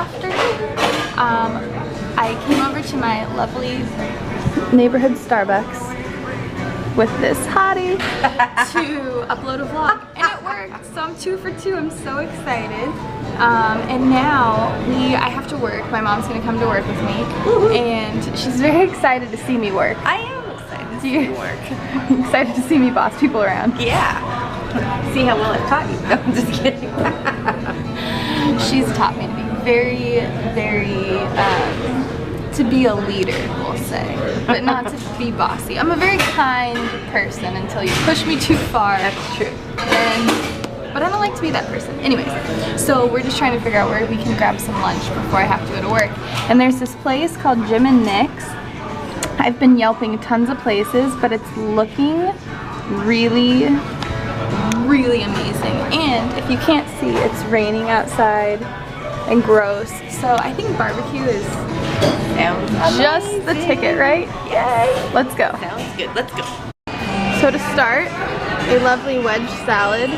after, I came over to my lovely neighborhood Starbucks with this hottie to upload a vlog, and it worked. So I'm 2 for 2. I'm so excited. And now I have to work. My mom's gonna come to work with me, and she's very excited to see me work. I am excited to see you work. Excited to see me boss people around. Yeah. See how well I've taught you. No, I'm just kidding. She's taught me to be very, to be a leader, we'll say, but not to be bossy. I'm a very kind person until you push me too far. That's true. But I don't like to be that person. Anyways, so we're just trying to figure out where we can grab some lunch before I have to go to work. And there's this place called Jim and Nick's. I've been Yelping tons of places, but it's looking really amazing. And if you can't see, it's raining outside and gross. So I think barbecue is just the ticket, right? Yay! Let's go. Sounds good. Let's go. So to start, a lovely wedge salad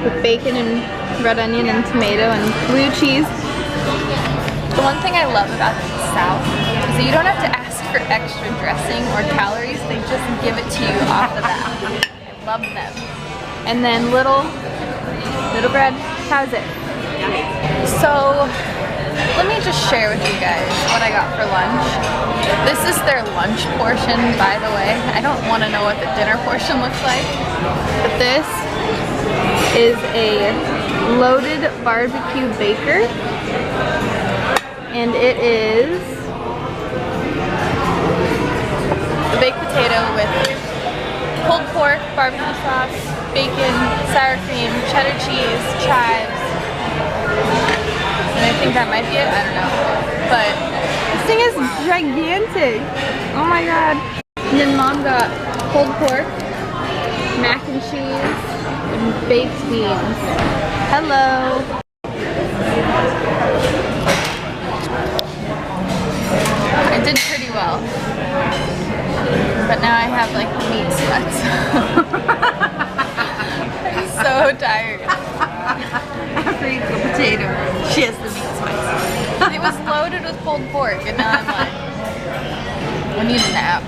with bacon and red onion and tomato and blue cheese. The one thing I love about the South is that you don't have to ask for extra dressing or calories. They just give it to you off the bat. I love them. And then little bread. How's it? So let me just share with you guys what I got for lunch. This is their lunch portion, by the way. I don't want to know what the dinner portion looks like, but this is a loaded barbecue baker, and it is a baked potato with pulled pork, barbecue sauce, bacon, sour cream, cheddar cheese, chives, and I think that might be it. I don't know, but this thing is gigantic. Oh my god. And then mom got pulled pork, mac and cheese, and baked beans. Hello. I did pretty well, but now I have like meat sweats. I'm so tired. After eating the potato, she has the meat sweats. It was loaded with pulled pork, and now I'm like, I need a nap.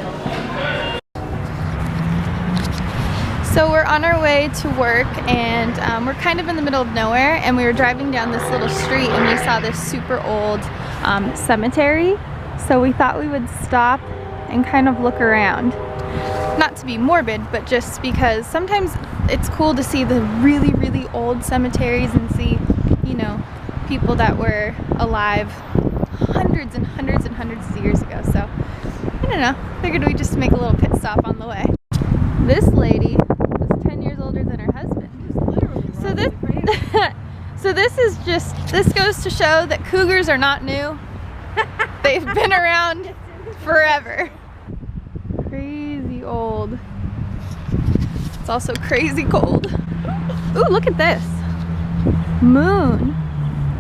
So we're on our way to work, and we're kind of in the middle of nowhere, and we were driving down this little street and we saw this super old cemetery. So we thought we would stop and kind of look around. Not to be morbid, but just because sometimes it's cool to see the really old cemeteries and see, you know, people that were alive hundreds and hundreds of years ago. So I don't know, figured we'd just make a little pit stop on the way. This lady was 10 years older than her husband. So this goes to show that cougars are not new. They've been around forever. Crazy old. It's also crazy cold. Ooh, look at this. Moon.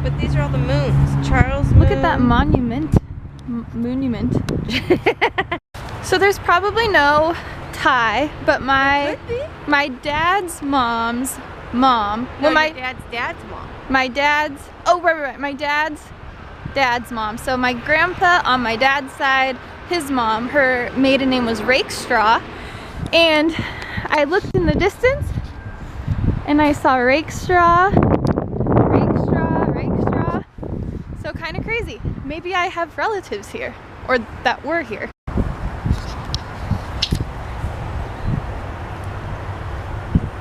But these are all the moons. Charles Moon. Look at that monument. Monument. So there's probably no tie, but my dad's mom's mom. No, my dad's mom. My dad's, oh right, my dad's mom. So my grandpa on my dad's side, his mom, her maiden name was Rakestraw, and I looked in the distance and I saw Rakestraw, so kind of crazy. Maybe I have relatives here, or that were here.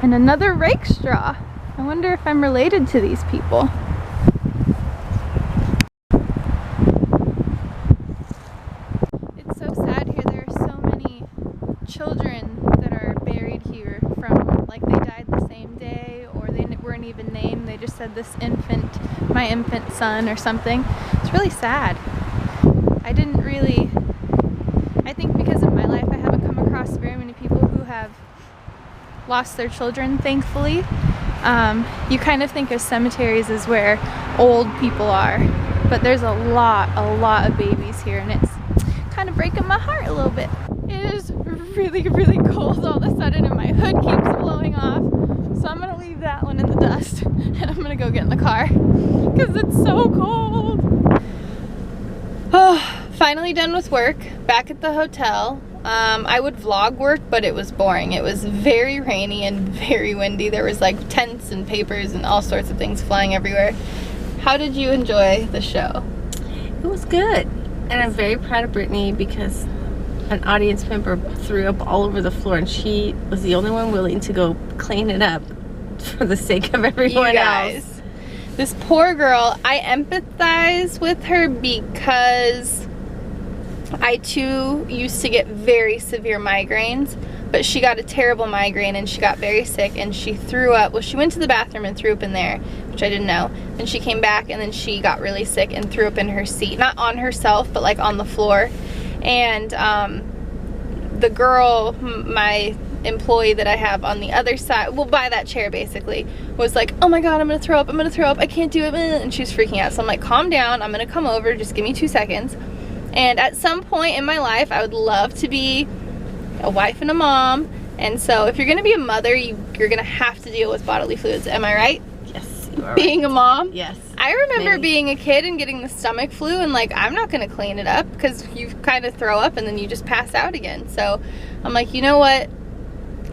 And another Rakestraw. I wonder if I'm related to these people. It's so sad here. There are so many children that are buried here from, like, they died the same day, or they weren't even named. They just said this infant, my infant son or something. It's really sad. I think because of my life, I haven't come across very many people who have lost their children, thankfully. You kind of think of cemeteries as where old people are, but there's a lot of babies here, and it's kind of breaking my heart a little bit. It is really cold all of a sudden, and my hood keeps blowing off, so I'm gonna leave that one in the dust and I'm gonna go get in the car because it's so cold. finally done with work, back at the hotel. I would vlog work, but it was boring. It was very rainy and very windy. There was like tents and papers and all sorts of things flying everywhere. How did you enjoy the show? It was good. And I'm very proud of Brittany because an audience member threw up all over the floor and she was the only one willing to go clean it up for the sake of everyone else. This poor girl, I empathize with her because I too used to get very severe migraines, but she got a terrible migraine and she got very sick and she threw up. Well, she went to the bathroom and threw up in there, which I didn't know. Then she came back and then she got really sick and threw up in her seat. Not on herself, but like on the floor. And the girl, my employee that I have on the other side, well, by that chair basically, was like, oh my god, I'm gonna throw up, I can't do it, and she was freaking out. So I'm like, calm down, I'm gonna come over, just give me 2 seconds. And at some point in my life, I would love to be a wife and a mom. And so if you're gonna be a mother, you're gonna have to deal with bodily fluids. Am I right? Yes, you are Being a mom? Yes. I remember being a kid and getting the stomach flu and like, I'm not gonna clean it up because you kind of throw up and then you just pass out again. So I'm like, you know what?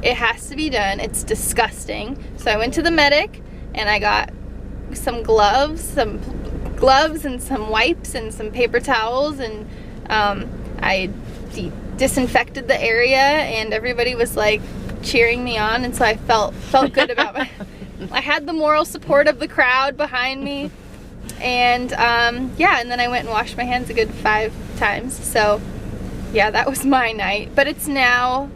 It has to be done. It's disgusting. So I went to the medic and I got some gloves and some wipes and some paper towels, and I disinfected the area, and everybody was like cheering me on, and so I felt good about my I had the moral support of the crowd behind me. And yeah, and then I went and washed my hands a good 5 times. So yeah, that was my night. But it's now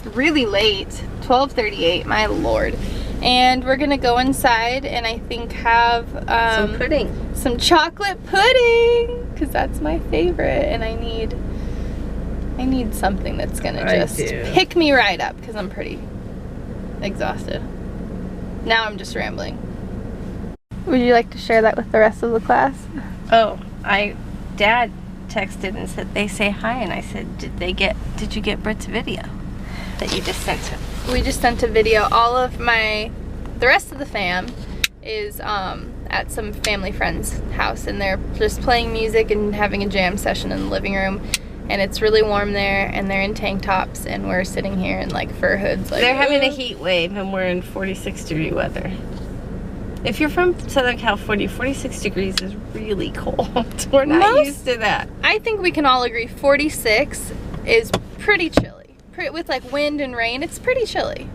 really late, 12:38, my lord. And we're gonna go inside and I think have some pudding. Some chocolate pudding, because that's my favorite, and I need something that's gonna just pick me right up because I'm pretty exhausted. Now I'm just rambling. Would you like to share that with the rest of the class? Oh, Dad texted and said they say hi, and I said, did you get Britt's video that you just sent him? We just sent a video. All of the rest of the fam is at some family friend's house, and they're just playing music and having a jam session in the living room. And it's really warm there, and they're in tank tops, and we're sitting here in like fur hoods. Like, they're having a heat wave, and we're in 46-degree weather. If you're from Southern California, 46 degrees is really cold. We're not used to that. I think we can all agree 46 is pretty chilly. With like wind and rain, it's pretty chilly.